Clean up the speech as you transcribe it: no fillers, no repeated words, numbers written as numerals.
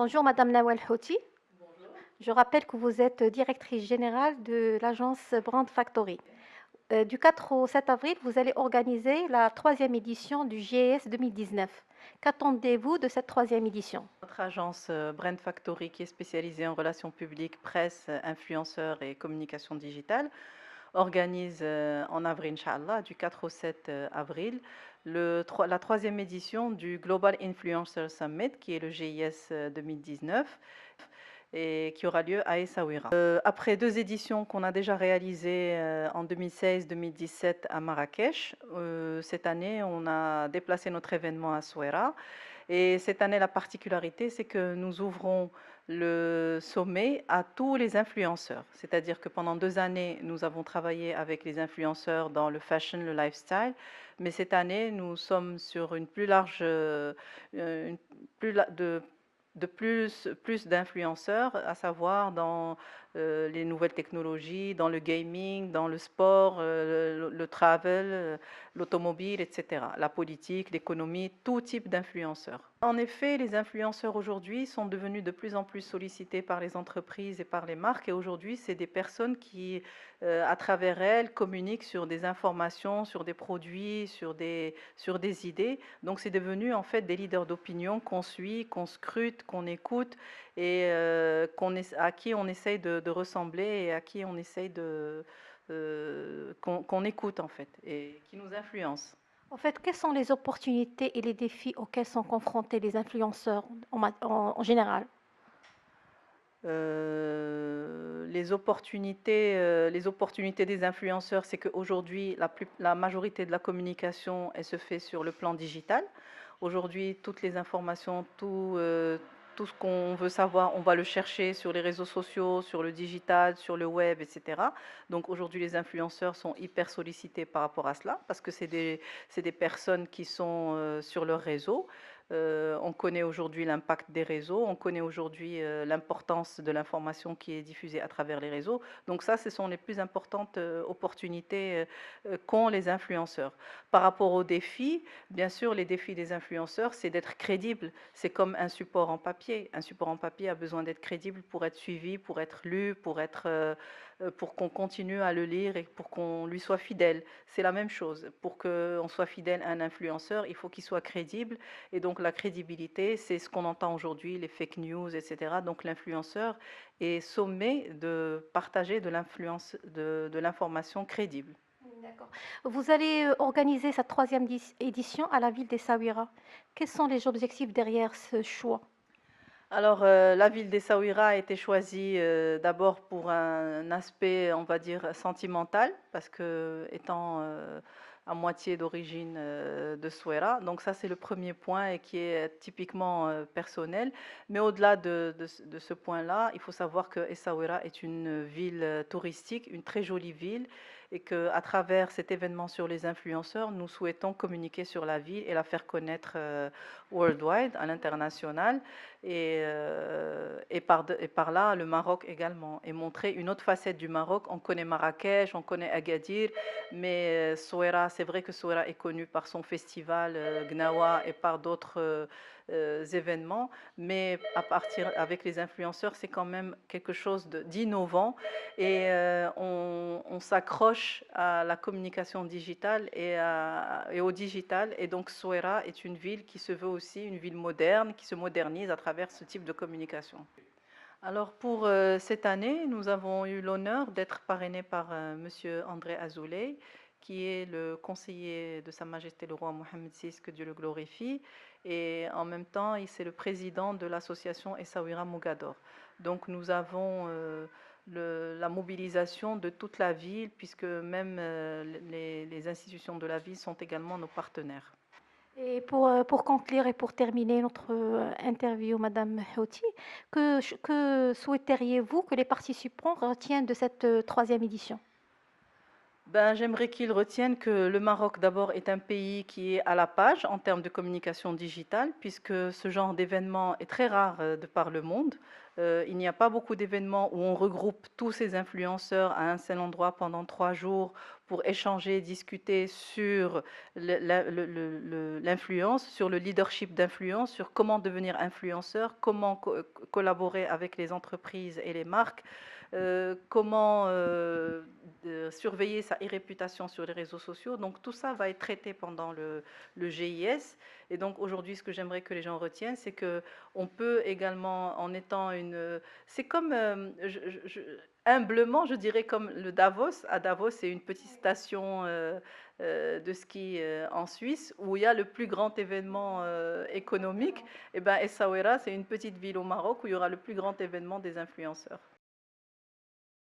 Bonjour Madame Nawal Houti. Je rappelle que vous êtes directrice générale de l'agence Brand Factory. Du 4 au 7 avril, vous allez organiser la troisième édition du GES 2019. Qu'attendez-vous de cette troisième édition? Notre agence Brand Factory, qui est spécialisée en relations publiques, presse, influenceurs et communication digitale, organise en avril, Inch'Allah, du 4 au 7 avril, la troisième édition du Global Influencer Summit, qui est le GIS 2019 et qui aura lieu à Essaouira. Après deux éditions qu'on a déjà réalisées en 2016-2017 à Marrakech, cette année, on a déplacé notre événement à Souera. Et cette année, la particularité, c'est que nous ouvrons le sommet à tous les influenceurs. C'est-à-dire que pendant 2 années, nous avons travaillé avec les influenceurs dans le fashion, le lifestyle. Mais cette année, nous sommes sur une plus large, une plus la- de plus d'influenceurs, à savoir dans les nouvelles technologies, dans le gaming, dans le sport, le travel, l'automobile, etc. La politique, l'économie, tout type d'influenceurs. En effet, les influenceurs aujourd'hui sont devenus de plus en plus sollicités par les entreprises et par les marques. Et aujourd'hui, c'est des personnes qui, à travers elles, communiquent sur des informations, sur des produits, sur des idées. Donc, c'est devenu en fait des leaders d'opinion qu'on suit, qu'on scrute, qu'on écoute et à qui on essaye de ressembler et à qui on essaye qu'on écoute en fait et qui nous influence. En fait, quelles sont les opportunités et les défis auxquels sont confrontés les influenceurs en général? Les opportunités des influenceurs, c'est qu'aujourd'hui, la majorité de la communication, elle se fait sur le plan digital. Aujourd'hui, toutes les informations, tout ce qu'on veut savoir, on va le chercher sur les réseaux sociaux, sur le digital, sur le web, etc. Donc aujourd'hui, les influenceurs sont hyper sollicités par rapport à cela parce que c'est des personnes qui sont sur leur réseau. On connaît aujourd'hui l'impact des réseaux, on connaît aujourd'hui l'importance de l'information qui est diffusée à travers les réseaux. Donc ça, ce sont les plus importantes opportunités qu'ont les influenceurs. Par rapport aux défis, bien sûr, les défis des influenceurs, c'est d'être crédible. C'est comme un support en papier. Un support en papier a besoin d'être crédible pour être suivi, pour être lu, pour qu'on continue à le lire et pour qu'on lui soit fidèle. C'est la même chose. Pour qu'on soit fidèle à un influenceur, il faut qu'il soit crédible. Et donc la crédibilité, c'est ce qu'on entend aujourd'hui, les fake news, etc. Donc l'influenceur est sommé de partager de l'information crédible. D'accord. Vous allez organiser cette troisième édition à la ville d'Essaouira. Quels sont les objectifs derrière ce choix? Alors, la ville d'Essaouira a été choisie d'abord pour un aspect, on va dire, sentimental, parce que étant à moitié d'origine de Souera, donc ça c'est le premier point et qui est typiquement personnel. Mais au-delà de ce point-là, il faut savoir que Essaouira est une ville touristique, une très jolie ville, et qu'à travers cet événement sur les influenceurs, nous souhaitons communiquer sur la ville et la faire connaître worldwide, à l'international et par là le Maroc également, et montrer une autre facette du Maroc. On connaît Marrakech, on connaît Agadir, mais Souera, c'est vrai que Souera est connu par son festival Gnawa et par d'autres événements, mais à partir avec les influenceurs, c'est quand même quelque chose d'innovant et on s'accroche à la communication digitale et au digital. Et donc Souera est une ville qui se veut aussi une ville moderne, qui se modernise à travers ce type de communication. Alors pour cette année, nous avons eu l'honneur d'être parrainés par Monsieur André Azoulay, qui est le conseiller de Sa Majesté le roi Mohammed VI, que Dieu le glorifie, et en même temps, c'est le président de l'association Essaouira Mogador. Donc nous avons la mobilisation de toute la ville, puisque même les institutions de la ville sont également nos partenaires. Et pour conclure et pour terminer notre interview, Madame Houti, que souhaiteriez-vous que les participants retiennent de cette troisième édition? Ben, j'aimerais qu'ils retiennent que le Maroc, d'abord, est un pays qui est à la page en termes de communication digitale, puisque ce genre d'événement est très rare de par le monde. Il n'y a pas beaucoup d'événements où on regroupe tous ces influenceurs à un seul endroit pendant 3 jours pour échanger, discuter sur l'influence, sur le leadership d'influence, sur comment devenir influenceur, comment collaborer avec les entreprises et les marques, comment surveiller sa réputation sur les réseaux sociaux. Donc tout ça va être traité pendant le GIS. Et donc aujourd'hui, ce que j'aimerais que les gens retiennent, c'est que on peut également, en étant une... C'est comme, humblement, je dirais comme le Davos. À Davos, c'est une petite station de ski en Suisse où il y a le plus grand événement économique. Et ben Essaouira, c'est une petite ville au Maroc où il y aura le plus grand événement des influenceurs.